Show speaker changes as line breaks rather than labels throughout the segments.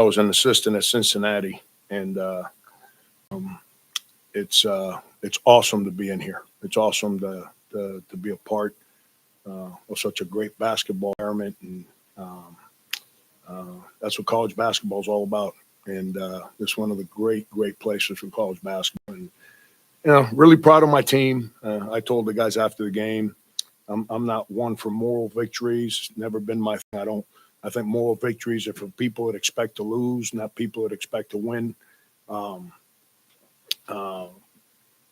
I was an assistant at Cincinnati, and it's awesome to be in here. It's awesome to be a part of such a great basketball environment, and that's what college basketball is all about. And it's one of the great places for college basketball. And really proud of my team. I told the guys after the game, I'm not one for moral victories. It's never been my thing. I think moral victories are for people that expect to lose, not people that expect to win. Um, uh,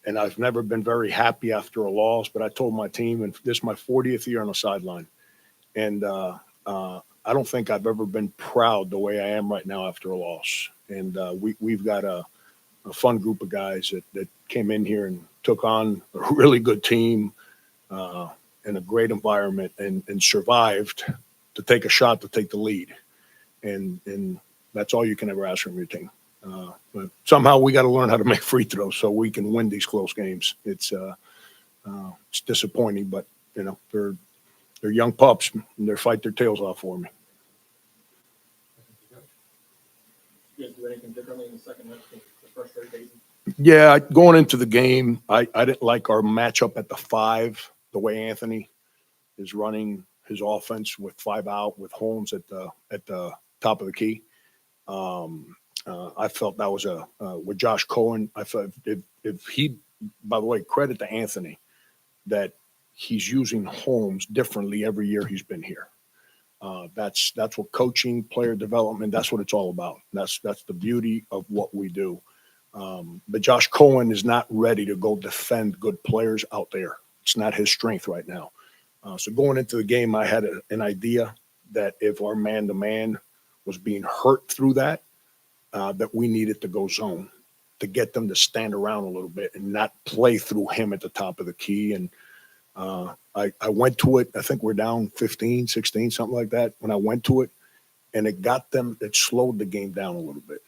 and I've never been very happy after a loss. But I told my team, and this is my 40th year on the sideline, and I don't think I've ever been proud the way I am right now after a loss. And we've got a fun group of guys that came in here and took on a really good team in a great environment and survived to take a shot to take the lead. And that's all you can ever ask from your team. But somehow we got to learn how to make free throws so we can win these close games. It's disappointing, but they're young pups and they fight their tails off for me.
You guys do anything differently in the second half to frustrate Dayton?
Yeah, going into the game, I didn't like our matchup at the 5, the way Anthony is running his offense with 5 out with Holmes at the top of the key. I felt that was with Josh Cohen. I felt if he, by the way, credit to Anthony that he's using Holmes differently every year he's been here. That's what coaching, player development, that's what it's all about. That's the beauty of what we do. But Josh Cohen is not ready to go defend good players out there. It's not his strength right now. So going into the game, I had an idea that if our man-to-man was being hurt through that, that we needed to go zone to get them to stand around a little bit and not play through him at the top of the key. And I went to it. I think we're down 15, 16, something like that. When I went to it, and it slowed the game down a little bit.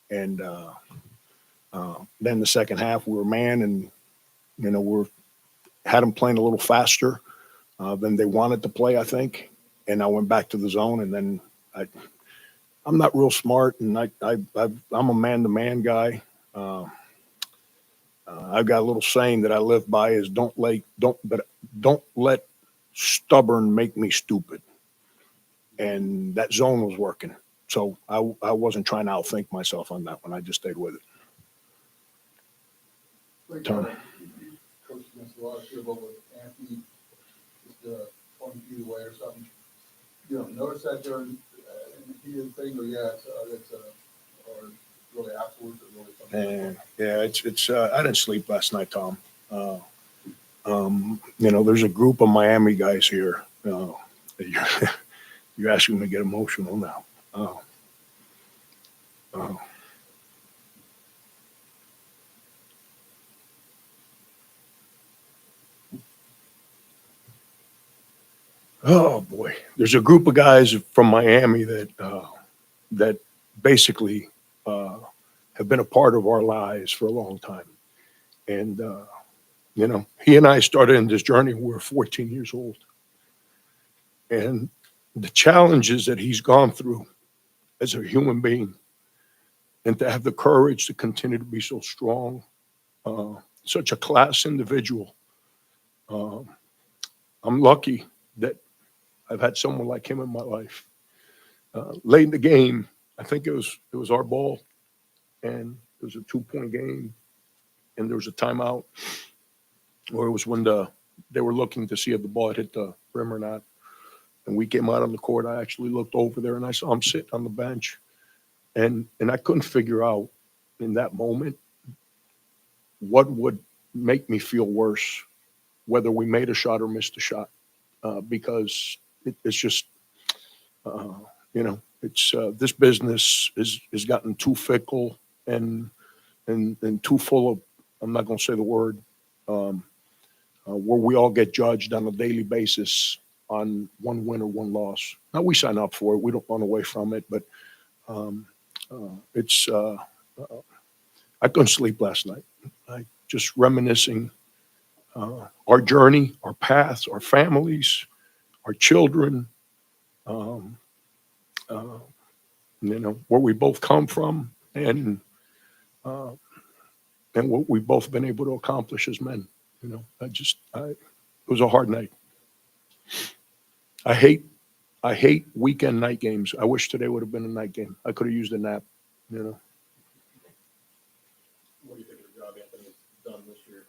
And then the second half, we were man, and had them playing a little faster than they wanted to play, I think. And I went back to the zone, and then I'm not real smart, and I'm a man-to-man guy. I've got a little saying that I live by is don't let stubborn make me stupid. And that zone was working. So I wasn't trying to outthink myself on that one. I just stayed with it.
Tom. Coach against a lot of people with Anthony just pointing you away or something. You don't notice that during in the heat of the thing, or or really afterwards, or really something.
Yeah, it's. I didn't sleep last night, Tom. There's a group of Miami guys here. You're asking me to get emotional now. Oh boy, there's a group of guys from Miami that basically have been a part of our lives for a long time, and he and I started in this journey when we were 14 years old, and the challenges that he's gone through as a human being, and to have the courage to continue to be so strong, such a class individual. I'm lucky that I've had someone like him in my life. Late in the game, I think it was our ball, and it was a 2-point game, and there was a timeout, or it was when they were looking to see if the ball had hit the rim or not. And we came out on the court. I actually looked over there, and I saw him sitting on the bench, and I couldn't figure out in that moment what would make me feel worse, whether we made a shot or missed a shot, because it's just, it's this business is gotten too fickle and too full of, I'm not going to say the word, where we all get judged on a daily basis on one win or one loss. Now, we sign up for it. We don't run away from it, but it's, I couldn't sleep last night. I just reminiscing our journey, our paths, our families, our children, where we both come from uh, and what we've both been able to accomplish as men. It was a hard night. I hate weekend night games. I wish today would have been a night game. I could have used a nap, you know.
What do you think of the job Anthony's done this year?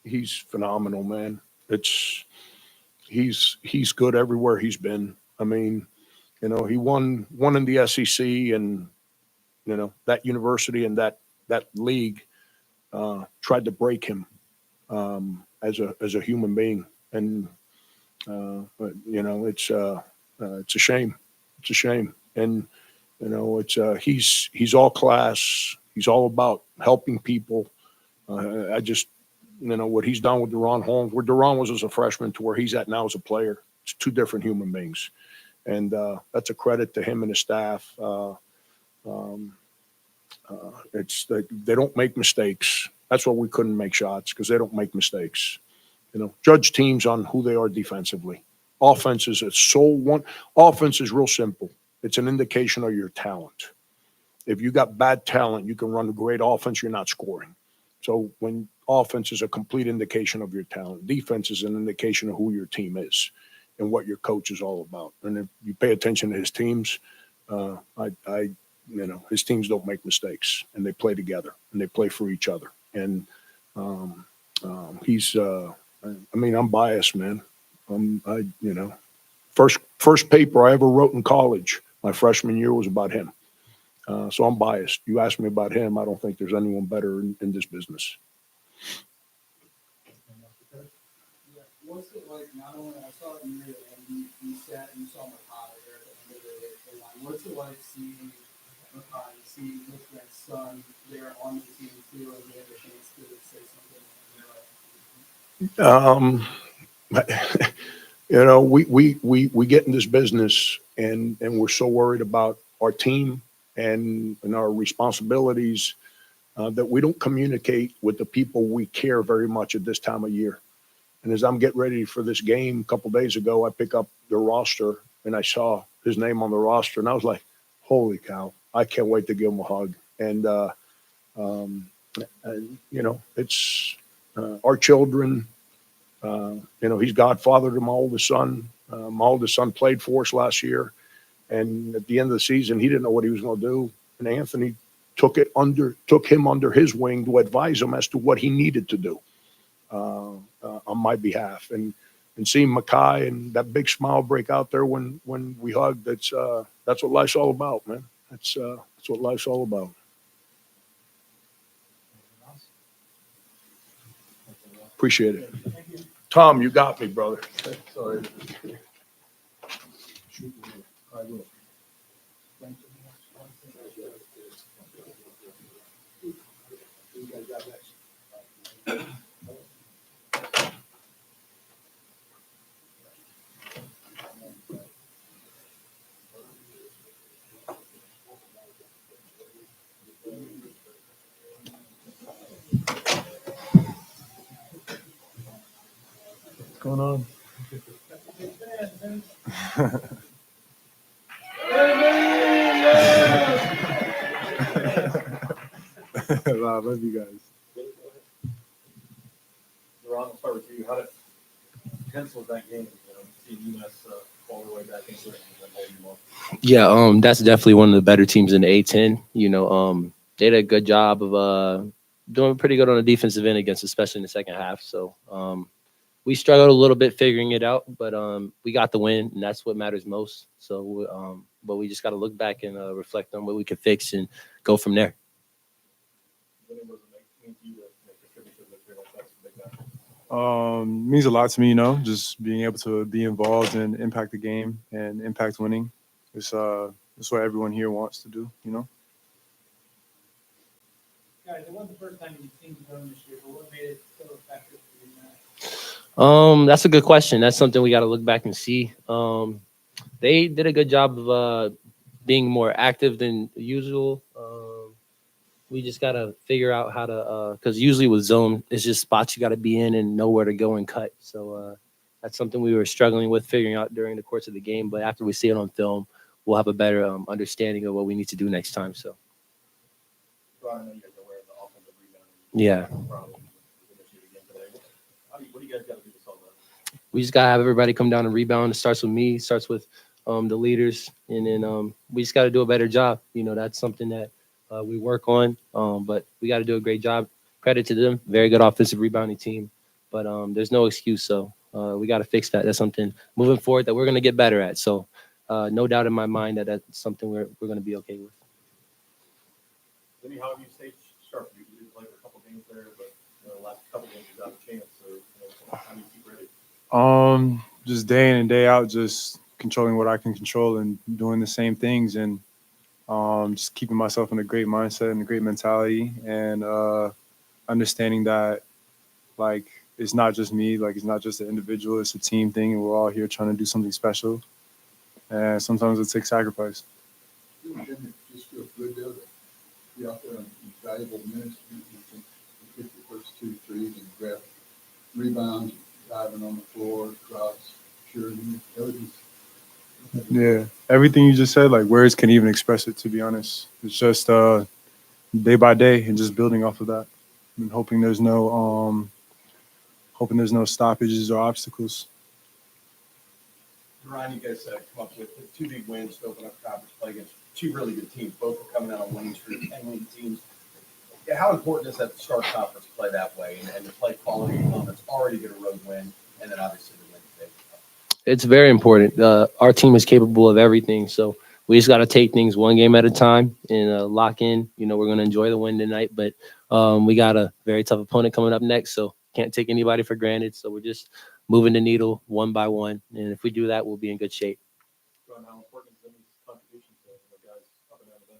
He's phenomenal, man. He's good everywhere he's been. I mean, he won in the SEC, and that university and that league tried to break him as a human being, and but, it's a shame. It's a shame, and he's all class. He's all about helping people. I just what he's done with Deron Holmes, where Deron was as a freshman to where he's at now as a player. It's two different human beings, and that's a credit to him and his staff. They don't make mistakes. That's why we couldn't make shots, because they don't make mistakes. Judge teams on who they are defensively. Offense is offense is real simple. It's an indication of your talent. If you got bad talent, you can run a great offense, you're not scoring. So when offense is a complete indication of your talent, defense is an indication of who your team is and what your coach is all about. And if you pay attention to his teams, his teams don't make mistakes, and they play together and they play for each other. And I'm biased, man. First paper I ever wrote in college, my freshman year, was about him. So I'm biased. You ask me about him, I don't think there's anyone better in this business.
Yeah. What's it like? Not only I saw it in your and you sat and you saw Makai there at the end of the line. What's it like seeing Makai, seeing his son there on the team too, and they have a chance to say something?
We get in this business, and we're so worried about our team and our responsibilities that we don't communicate with the people we care very much at this time of year. And as I'm getting ready for this game a couple days ago, I pick up the roster and I saw his name on the roster, and I was like, holy cow, I can't wait to give him a hug. And it's our children. He's godfather to my oldest son. My oldest son played for us last year, and at the end of the season, he didn't know what he was going to do. And Anthony took him under his wing to advise him as to what he needed to do on my behalf. And seeing Makai and that big smile break out there when we hugged, that's what life's all about, man. That's what life's all about. Appreciate it. Tom, you got me, brother.
Sorry.
What's going on? Wow, I love you guys.
Ron, I'll start with you. How tense was that game? Seeing UMass all the way back into it and then holding them off.
Yeah, that's definitely one of the better teams in the A10. They did a good job of doing pretty good on the defensive end against, especially in the second half. So we struggled a little bit figuring it out, but we got the win, and that's what matters most. So, but we just got to look back and reflect on what we could fix and go from there.
What does it mean to you to make a tribute to the victory like that's a big match?
Means a lot to me, just being able to be involved and impact the game and impact winning. It's what everyone here wants to do,
Guys, it wasn't the first time you've seen them this year, but what made it so effective for you?
That's a good question. That's something we got to look back and see. They did a good job of being more active than usual. We just got to figure out how to, because usually with zone, it's just spots you got to be in and know where to go and cut. So that's something we were struggling with figuring out during the course of the game. But after we see it on film, we'll have a better understanding of what we need to do next time. So
Ron, I know you guys are aware of the offensive rebounding.
yeah,
Problem was initiated again today. What do you guys got to do to solve that?
we just gotta have everybody come down and rebound. It starts with me, starts with the leaders, and then we just got to do a better job. You know, that's something that we work on, but we got to do a great job. Credit to them, very good offensive rebounding team, but there's no excuse. So we got to fix that. That's something moving forward that we're gonna get better at. So no doubt in my mind that that's something we're gonna be okay with.
Jimmy, how have you stayed sharp? You played for a couple games there, but the last couple games you got a chance. So how do you keep ready?
Just day in and day out, just controlling what I can control and doing the same things, and just keeping myself in a great mindset and a great mentality, and understanding that like it's not just me, like it's not just an individual, it's a team thing, and we're all here trying to do something special. And sometimes it takes sacrifice.
Didn't it just feel good though to be out there in valuable minutes? You hit the first 2 threes and grab rebounds, diving on the floor, crowds cheering.
Yeah, everything you just said, like words can't even express it. To be honest, it's just day by day and just building off of that, and hoping there's no stoppages or obstacles.
Ryan, you guys come up with 2 big wins to open up conference play against 2 really good teams. Both are coming out on winning streak, 10-win teams. Yeah, how important is that to start conference play that way and to play quality opponents, already get a road win, and then obviously the win today?
It's very important. Our team is capable of everything, so we just got to take things one game at a time and lock in. You know, we're going to enjoy the win tonight, but we got a very tough opponent coming up next, so can't take anybody for granted. So we're just moving the needle one by one, and if we do that, we'll be in good shape.
Ron, how important is Jimmy's contribution to guys up and down the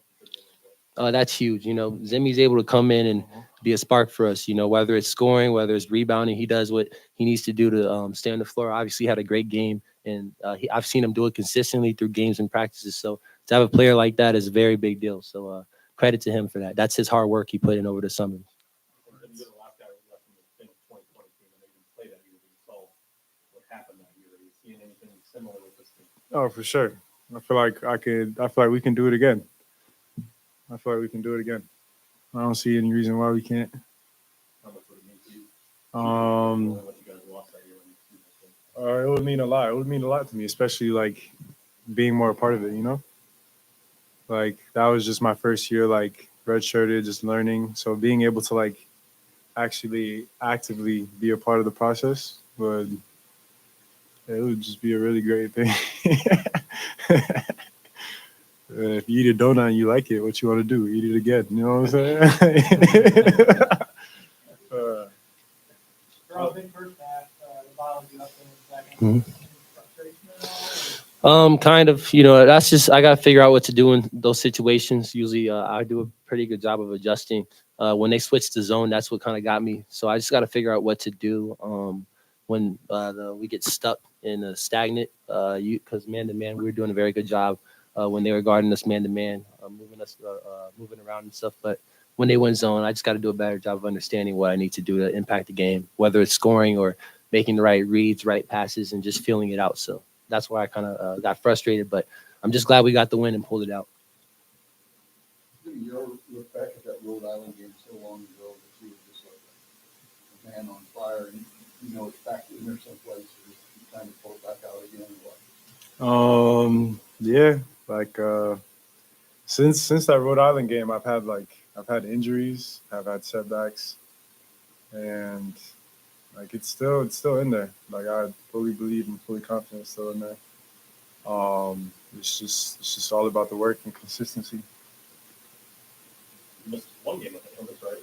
bench?
That's huge. You know, Zimmy's able to come in and be a spark for us. You know, whether it's scoring, whether it's rebounding, he does what he needs to do to stay on the floor. Obviously, he had a great game, and I've seen him do it consistently through games and practices. So to have a player like that is a very big deal. So credit to him for that. That's his hard work he put in over the summer.
And you're the last guy left in the 2020 team, and they didn't play that year. But you saw what happened that year. Are you seeing anything similar with this team?
Oh, for sure. I feel like we can do it again. I don't see any reason why we can't.
How much would it mean to you? What you guys lost that year when you see that?
It would mean a lot. It would mean a lot to me, especially like being more a part of it, you know? Like that was just my first year, like redshirted, just learning. So being able to like actually actively be a part of the process would just be a really great thing. If you eat a donut and you like it, what you want to do? Eat it again. You know what I'm saying?
Bro, big first half, the bottom is up in the second.
Mhm.
Frustration at all?
Kind of, you know, that's just, I got to figure out what to do in those situations. Usually I do a pretty good job of adjusting. When they switched to zone, that's what kind of got me. So I just got to figure out what to do when we get stuck in a stagnant, because man-to-man, we were doing a very good job when they were guarding us man-to-man, moving around and stuff. But when they went zone, I just got to do a better job of understanding what I need to do to impact the game, whether it's scoring or making the right reads, right passes, and just feeling it out. So that's why I kind of got frustrated, but I'm just glad we got the win and pulled it out.
You ever look back at that Rhode Island game so long ago that you were just like a man on fire, and you know it's back in there someplace, and you kind of pull it back out again or what?
Yeah, like since that Rhode Island game, I've had injuries, I've had setbacks, and like it's still in there. Like I fully believe and fully confident it's still in there. It's just all about the work and consistency.
You missed one game with the Columbus, right?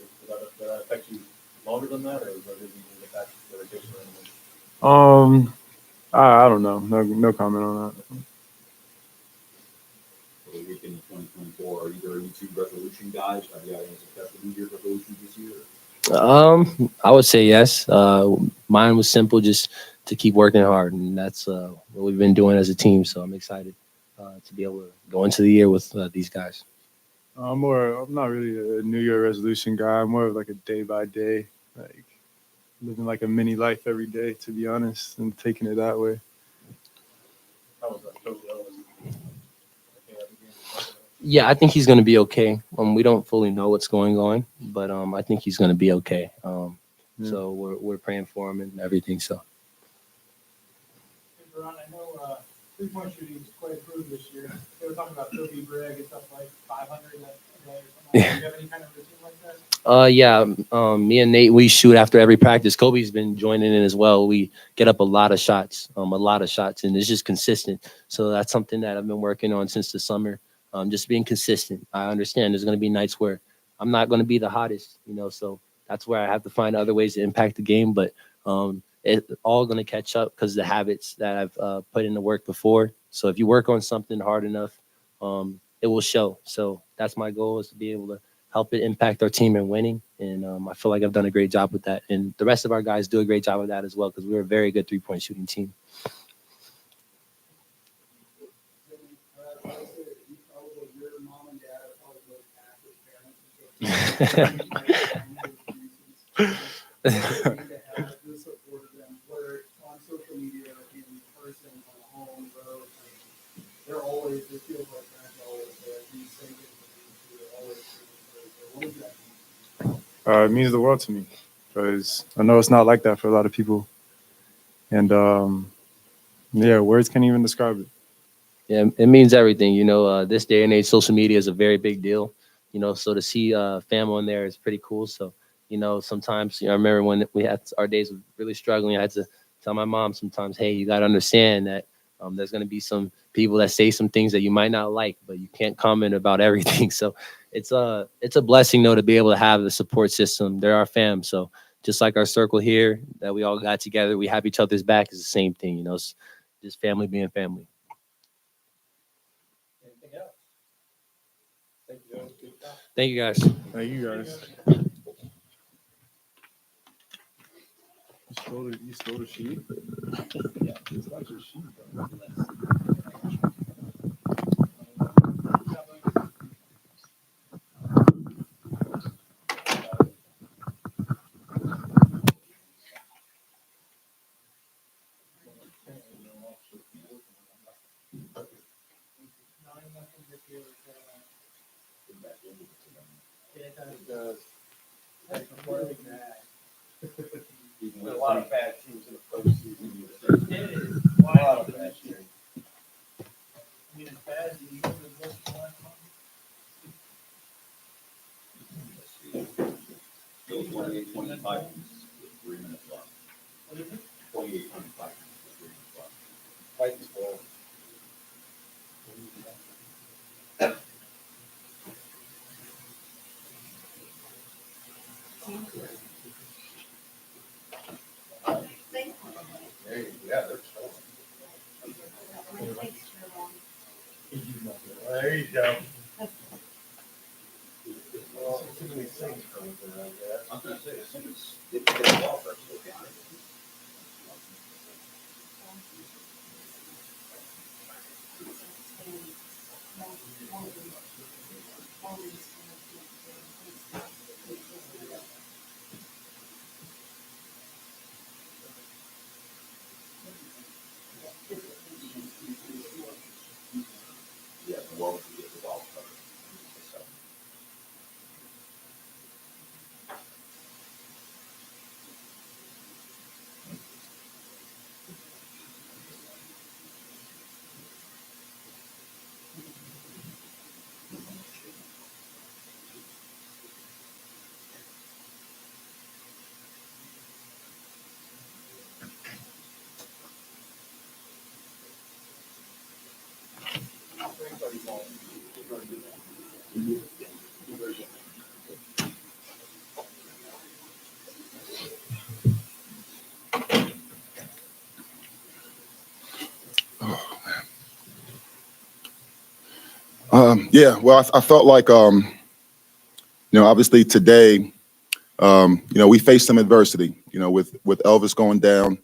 Did that affect you longer than that, or was it easy to get back to the rotation or anything?
I don't know. No comment on that.
For the weekend in 2024, are either of you two resolution guys? Have you got any successful New Year's resolutions this year?
I would say yes. Mine was simple, just to keep working hard, and that's what we've been doing as a team. So I'm excited to be able to go into the year with these guys.
I'm not really a New Year resolution guy. I'm more of like a day by day, like living like a mini life every day, to be honest, and taking it that way.
How was that? Coach Ellis?
Yeah, I think he's going to be okay. We don't fully know what's going on, but I think he's going to be okay.
Yeah.
So we're praying for him and everything. So
Hey, Veron, I know 3-point shooting is quite improved this year. They were talking about Kobe Bragg and stuff like 500 a day or something. Do you have any kind of routine like that?
yeah, me and Nate, we shoot after every practice. Kobe's been joining in as well. We get up a lot of shots, and it's just consistent. So that's something that I've been working on since the summer. Just being consistent. I understand there's going to be nights where I'm not going to be the hottest, so that's where I have to find other ways to impact the game. But it's all going to catch up because the habits that I've put into work before. So if you work on something hard enough, it will show. So that's my goal, is to be able to help it impact our team in winning. And I feel like I've done a great job with that. And the rest of our guys do a great job with that as well, because we're a very good 3-point shooting team.
Your mom and dad are probably both active parents. To have the support of them, whether it's on social media, in person, on the home, road, they're always, it feels like parents are always there. These same things, they're always there. What is that?
It means the world to me, because I know it's not like that for a lot of people. And yeah, words can't even describe it.
Yeah, it means everything. This day and age, social media is a very big deal. So to see fam on there is pretty cool. So, sometimes, I remember when we had our days of really struggling, I had to tell my mom sometimes, hey, you got to understand that there's going to be some people that say some things that you might not like, but you can't comment about everything. So it's a blessing, though, to be able to have the support system. They're our fam. So just like our circle here that we all got together, we have each other's back, is the same thing. It's just family being family.
Anything else? Thank you, Joe. Good job.
Thank you, guys.
Thank you guys. You stole the sheet?
Yeah, it's not your sheet, though. There's a lot of bad teams in the postseason.
It is.
A lot of bad teams.
I mean, it's bad. You go to the list for last month.
Still 28-25 with 3 minutes left.
What is it?
28-25 with 3 minutes left.
Titans ball. There you go. Yeah, they're strong. Well, there you go. Well, too many things coming through, I guess.
I'm going to say, as soon as it gets off, that's okay. Yeah, the world can get the ball covered. So,
Yeah, well, I felt like, obviously today, we faced some adversity, with Elvis going down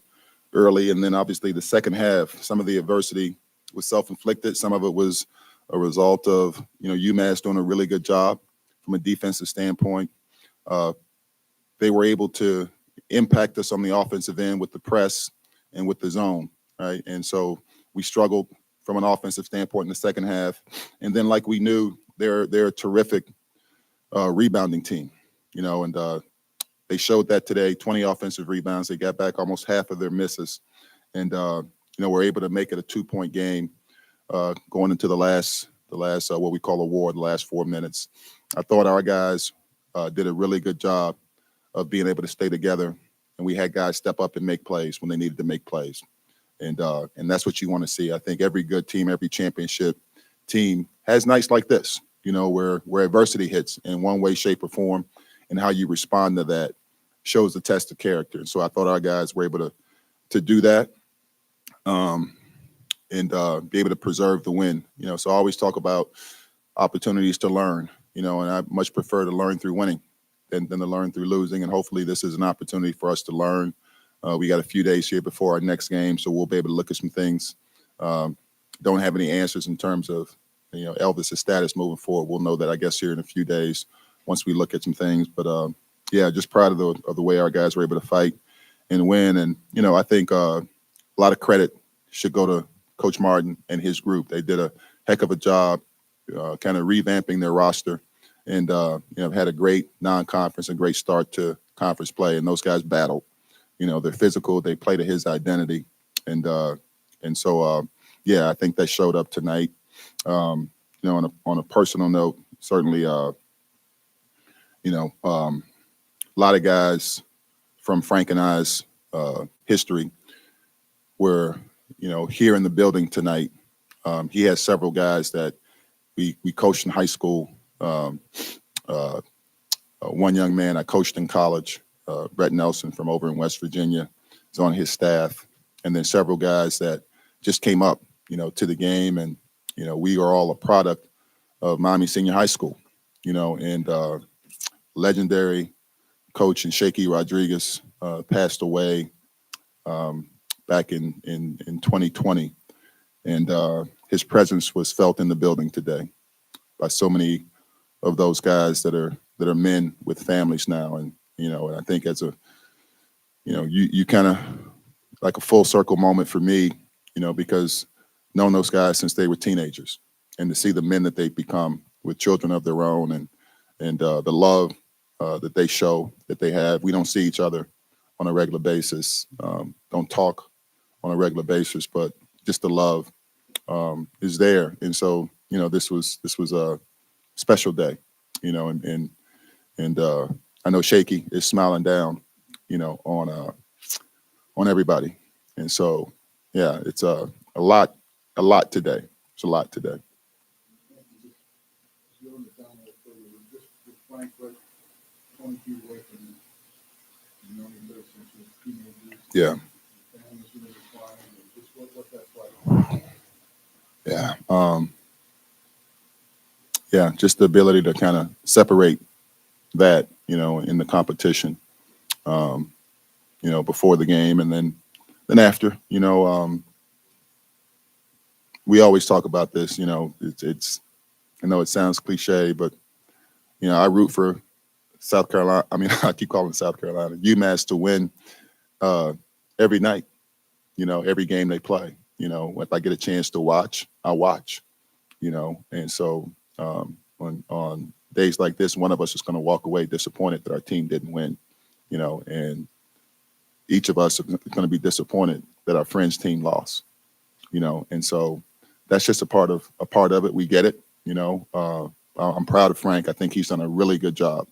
early, and then obviously the second half, some of the adversity was self-inflicted. Some of it was a result of, UMass doing a really good job from a defensive standpoint. They were able to impact us on the offensive end with the press and with the zone, right? And so we struggled from an offensive standpoint in the second half. And then, like we knew, they're a terrific rebounding team, and they showed that today. 20 offensive rebounds. They got back almost half of their misses, and we're able to make it a 2-point game going into the last what we call a war, the last 4 minutes. I thought our guys did a really good job of being able to stay together, and we had guys step up and make plays when they needed to make plays, and that's what you want to see. I think every good team, every championship team has nights like this, where adversity hits in one way, shape, or form, and how you respond to that shows the test of character. And so I thought our guys were able to do that, and be able to preserve the win. So I always talk about opportunities to learn, and I much prefer to learn through winning than to learn through losing. And hopefully this is an opportunity for us to learn. We got a few days here before our next game, so we'll be able to look at some things. Don't have any answers in terms of, Elvis's status moving forward. We'll know that, I guess, here in a few days once we look at some things. But yeah, just proud of the way our guys were able to fight and win. And, I think a lot of credit should go to Coach Martin and his group. They did a heck of a job kind of revamping their roster, and had a great non-conference and great start to conference play. And those guys battled. They're physical. They play to his identity, and so yeah, I think that showed up tonight. On a personal note, certainly, a lot of guys from Frank and I's history were, here in the building tonight. He has several guys that we coached in high school. One young man I coached in college, Brett Nelson from over in West Virginia, is on his staff. And then several guys that just came up, to the game. And, we are all a product of Miami Senior High School, and legendary coach and Shaky Rodriguez passed away back in 2020. And his presence was felt in the building today by so many of those guys that are men with families now. And, and I think as you kind of like a full circle moment for me, because known those guys since they were teenagers, and to see the men that they've become with children of their own, and the love that they show, that they have. We don't see each other on a regular basis, don't talk on a regular basis, but just the love is there. And so, this was a special day, and I know Shaky is smiling down, on everybody. And so, yeah, it's a lot today. It's a lot today.
Frank, but 20 feet away from you. You know, he lives since he was teenagers.
Yeah.
Families who live in Florida, and just what that's like.
Yeah. Yeah, just the ability to kind of separate that, in the competition, before the game, and then after, we always talk about this, it's I know it sounds cliche, but, I root for South Carolina. I mean, I keep calling South Carolina, UMass, to win every night, every game they play. If I get a chance to watch, I watch, and so on days like this, one of us is going to walk away disappointed that our team didn't win, and each of us is going to be disappointed that our friend's team lost, and so that's just a part of it. We get it, I'm proud of Frank. I think he's done a really good job,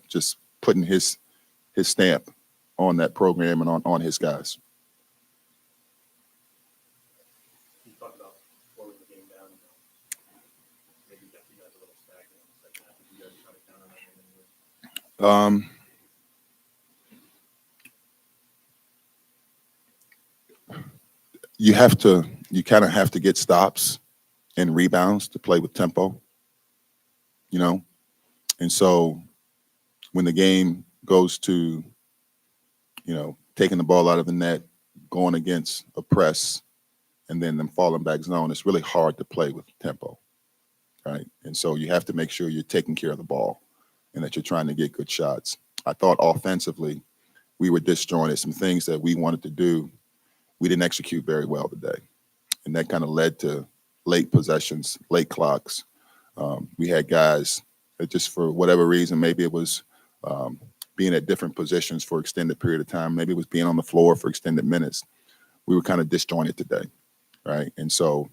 just putting his stamp on that program and on his guys.
You talked about slowing the game down. Maybe got you guys a little stagnant in the second half. Did you guys try to counter that in any way?
You kind of have to get stops and rebounds to play with tempo, and so when the game goes to, taking the ball out of the net, going against a press, and then them falling back zone, it's really hard to play with tempo, right? And so you have to make sure you're taking care of the ball and that you're trying to get good shots. I thought offensively we were disjointed. Some things that we wanted to do, we didn't execute very well today. And that kind of led to, late possessions, late clocks. We had guys that just for whatever reason, maybe it was being at different positions for extended period of time. Maybe it was being on the floor for extended minutes. We were kind of disjointed today, right? And so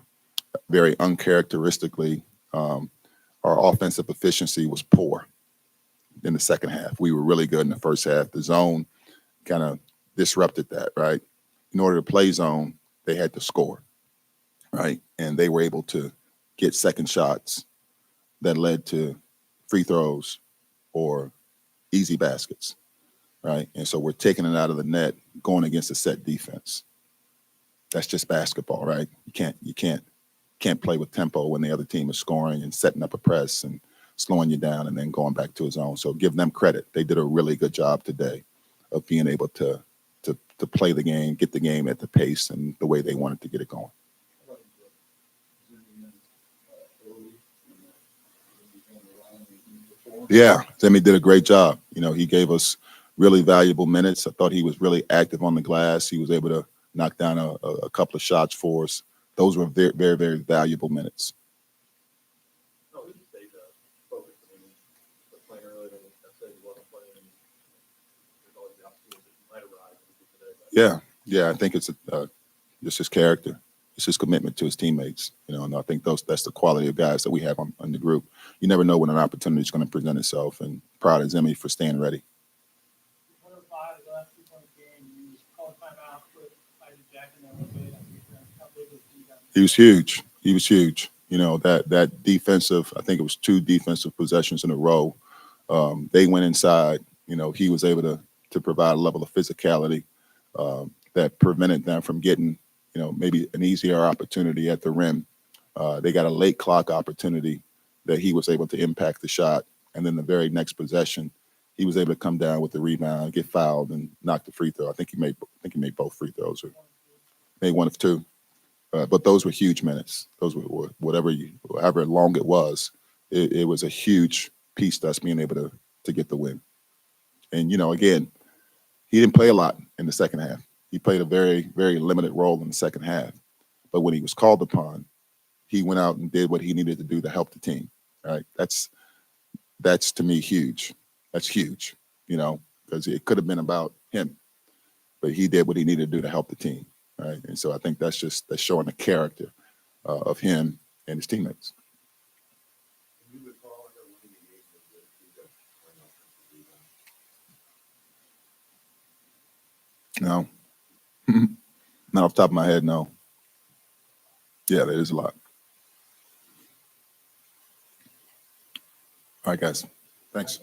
very uncharacteristically, our offensive efficiency was poor in the second half. We were really good in the first half. The zone kind of disrupted that, right? In order to play zone, they had to score, right? And they were able to get second shots that led to free throws or easy baskets, right? And so we're taking it out of the net, going against a set defense. That's just basketball, right? You can't play with tempo when the other team is scoring and setting up a press and slowing you down and then going back to his own. So give them credit. They did a really good job today of being able to play the game, get the game at the pace and the way they wanted to get it going. Yeah, Zemi did a great job. You know, he gave us really valuable minutes. I thought he was really active on the glass. He was able to knock down a couple of shots for us. Those were very, very, very valuable minutes.
No, he stayed focused. I mean, the playing earlier than I said he wasn't playing. There's always the opportunity that he might arise today.
Yeah, I think it's just his character. It's his commitment to his teammates, you know, and I think that's the quality of guys that we have on the group. You never know when an opportunity is going to present itself, and proud of Zemi for staying ready.
105, the last 2 point game, you called timeout, put Isaac Jack in there a little bit. How big was he?
He was huge. He was huge. You know, that defensive, I think it was 2 defensive possessions in a row. They went inside. You know, he was able to provide a level of physicality that prevented them from getting, you know, maybe an easier opportunity at the rim. They got a late clock opportunity that he was able to impact the shot. And then the very next possession, he was able to come down with the rebound, get fouled, and knock the free throw. I think he made both free throws, or made 1 of 2. But those were huge minutes. Those were however long it was. It was a huge piece to us being able to get the win. And, you know, again, he didn't play a lot in the second half. He played a very, very limited role in the second half. But when he was called upon, he went out and did what he needed to do to help the team. Right? That's to me huge. That's huge, you know, because it could have been about him, but he did what he needed to do to help the team. Right? And so I think that's showing the character of him and his teammates. No, not off the top of my head, no. Yeah, there is a lot. All right, guys. Thanks.